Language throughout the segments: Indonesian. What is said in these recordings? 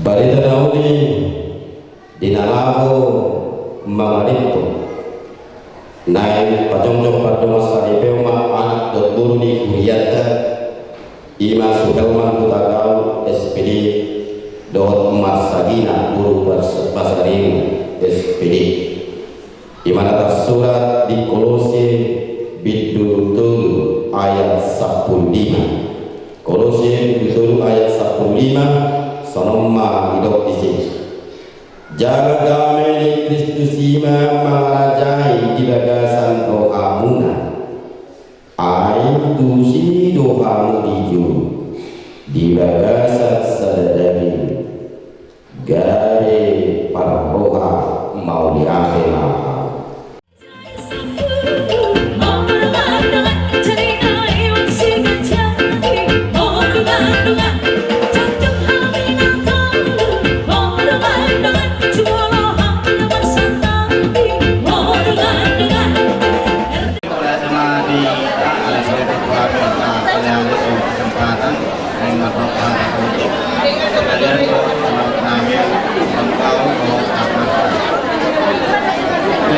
Balita Daudi dinalago mamarito naik pajong-jong padoma saripema anak dotburu di kuriyata ima suhelman kutagau SPD dot masagina guru pasarimu SPD imana tersurat di Kolose bidul ayat 15 Kolose bidul ayat 15 sonomma hidup di sini. Jaga damai di Kristus ima mengarajai di bagasan rohamuna. Ai tusi dohamu diju di bagasan sadadari. Gare parroha mau diakhirah.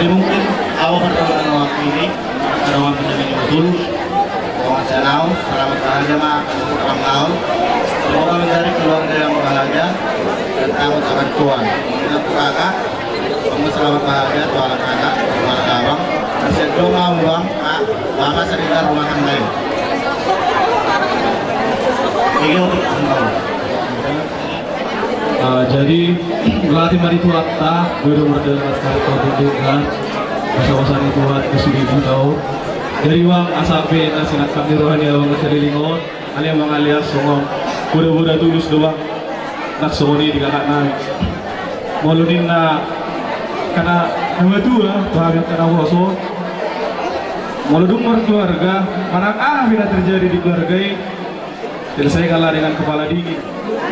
Jadi mungkin awal pertama waktu ini terawat menjadi betul. Mohon senau, selamat bahagia malam tahun. Semoga mencari keluarga yang bahagia dan kamu akan Tuhan. Mengingat kakak, kamu selamat bahagia Tuhan kakak, Tuhan abang. Masih doa bang, mama sedikit rumah lain. Ini untuk kamu. Jadi berarti mari tuat ta guru berdelat kali kau tunjukkan masa-masa itu buat kesini tahu dari uang asape nasinat kami rohani awang cerilingon alias alias songong budak-budak tulus doang nak songoni di kakak naik maulunin na karena nama tua bahagia karena waso mauludung keluarga mana bila terjadi di keluarga ini selesaikanlah dengan kepala dingin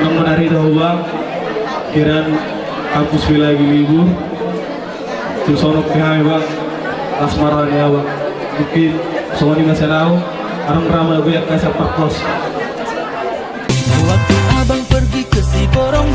namun hari tahu bang kiran kampus lagi libur terus ono pihak bang asmara ya bang mungkin semua ini masih tahu orang ramai gue yang kasih pakos waktu abang pergi ke Siborong